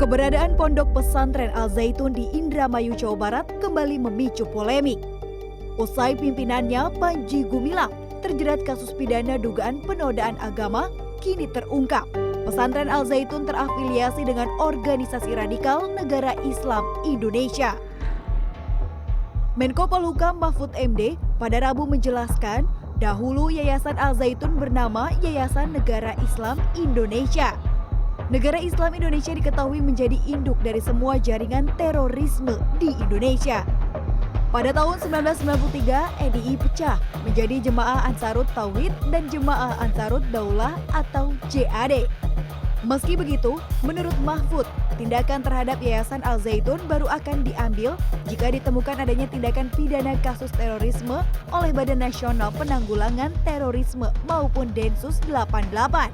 Keberadaan Pondok Pesantren Al Zaitun di Indramayu, Jawa Barat kembali memicu polemik. Usai pimpinannya, Panji Gumilang, terjerat kasus pidana dugaan penodaan agama, kini terungkap. Pesantren Al Zaitun terafiliasi dengan organisasi radikal Negara Islam Indonesia. Menko Polhukam Mahfud MD pada Rabu menjelaskan, dahulu Yayasan Al Zaitun bernama Yayasan Negara Islam Indonesia. Negara Islam Indonesia diketahui menjadi induk dari semua jaringan terorisme di Indonesia. Pada tahun 1993, NII pecah menjadi Jemaah Ansarut Tauhid dan Jemaah Ansarut Daulah atau JAD. Meski begitu, menurut Mahfud, tindakan terhadap Yayasan Al Zaitun baru akan diambil jika ditemukan adanya tindakan pidana kasus terorisme oleh Badan Nasional Penanggulangan Terorisme maupun Densus 88.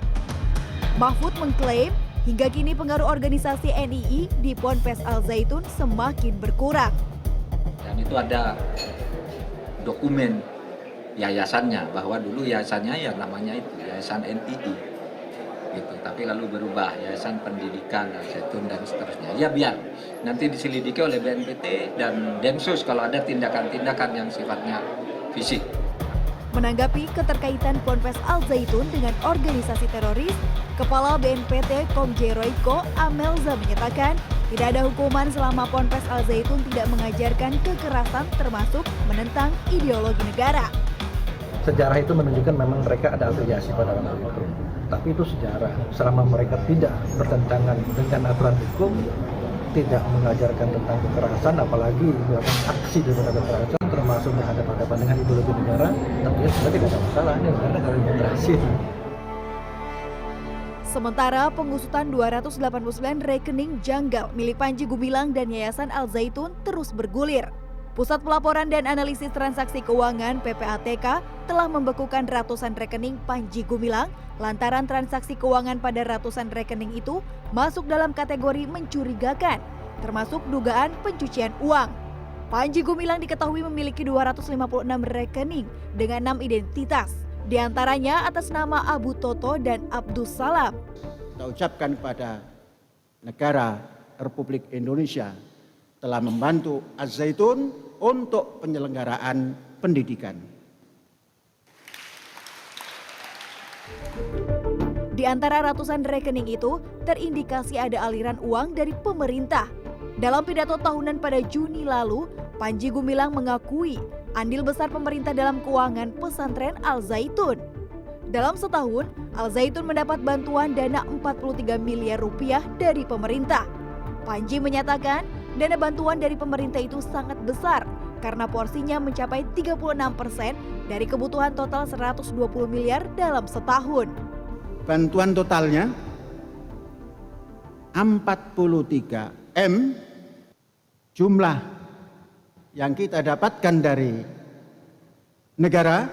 Mahfud mengklaim hingga kini pengaruh organisasi NII di Ponpes Al Zaitun semakin berkurang. Dan itu ada dokumen yayasannya, bahwa dulu yayasannya ya namanya itu Yayasan NII gitu, tapi lalu berubah Yayasan Pendidikan Al Zaitun dan seterusnya. Ya biar nanti diselidiki oleh BNPT dan Densus kalau ada tindakan-tindakan yang sifatnya fisik. Menanggapi keterkaitan Ponpes Al Zaitun dengan organisasi teroris, Kepala BNPT Komjen Royko Amelza menyatakan tidak ada hukuman selama Ponpes Al Zaitun tidak mengajarkan kekerasan termasuk menentang ideologi negara. Sejarah itu menunjukkan memang mereka ada afiliasi pada waktu itu. Tapi itu sejarah, selama mereka tidak bertentangan dengan aturan hukum, tidak mengajarkan tentang kekerasan, apalagi melakukan aksi dengan kekerasan termasuk berhadapan-hadapan dengan ideologi negara, tentunya sudah tidak ada masalah, ini negara demokrasi. Sementara pengusutan 289 rekening janggal milik Panji Gumilang dan Yayasan Al Zaitun terus bergulir. Pusat Pelaporan dan Analisis Transaksi Keuangan (PPATK) telah membekukan ratusan rekening Panji Gumilang lantaran transaksi keuangan pada ratusan rekening itu masuk dalam kategori mencurigakan, termasuk dugaan pencucian uang. Panji Gumilang diketahui memiliki 256 rekening dengan 6 identitas, di antaranya atas nama Abu Toto dan Abdus Salam. Kita ucapkan kepada negara Republik Indonesia telah membantu Al Zaitun untuk penyelenggaraan pendidikan. Di antara ratusan rekening itu, terindikasi ada aliran uang dari pemerintah. Dalam pidato tahunan pada Juni lalu, Panji Gumilang mengakui andil besar pemerintah dalam keuangan pesantren Al Zaitun. Dalam setahun, Al Zaitun mendapat bantuan dana 43 miliar rupiah dari pemerintah. Panji menyatakan, dana bantuan dari pemerintah itu sangat besar karena porsinya mencapai 36% dari kebutuhan total 120 miliar dalam setahun. Bantuan totalnya 43 M, jumlah yang kita dapatkan dari negara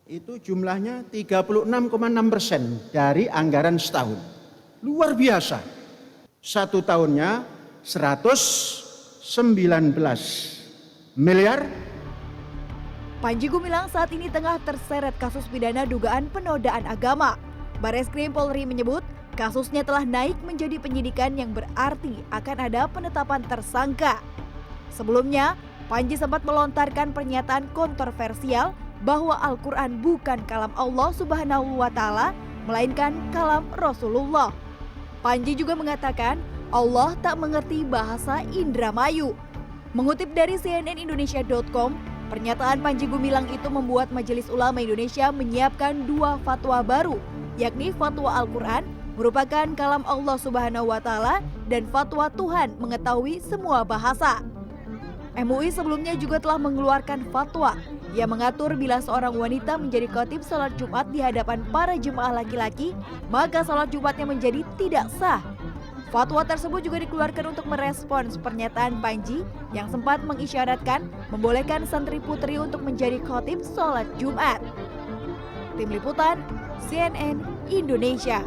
itu jumlahnya 36,6% dari anggaran setahun. Luar biasa. Satu tahunnya 119 miliar. Panji Gumilang saat ini tengah terseret kasus pidana dugaan penodaan agama. Bareskrim Polri menyebut kasusnya telah naik menjadi penyidikan yang berarti akan ada penetapan tersangka. Sebelumnya, Panji sempat melontarkan pernyataan kontroversial bahwa Al-Quran bukan kalam Allah Subhanahu wa Ta'ala, melainkan kalam Rasulullah. Panji juga mengatakan Allah tak mengerti bahasa Indramayu. Mengutip dari cnnindonesia.com, pernyataan Panji Gumilang itu membuat Majelis Ulama Indonesia menyiapkan 2 fatwa baru, yakni fatwa Al-Quran merupakan kalam Allah Subhanahu wa Ta'ala dan fatwa Tuhan mengetahui semua bahasa. MUI sebelumnya juga telah mengeluarkan fatwa yang mengatur bila seorang wanita menjadi khatib salat Jumat di hadapan para jemaah laki-laki, maka salat Jumatnya menjadi tidak sah. Fatwa tersebut juga dikeluarkan untuk merespons pernyataan Panji yang sempat mengisyaratkan membolehkan santri putri untuk menjadi khatib salat Jumat. Tim Liputan CNN Indonesia.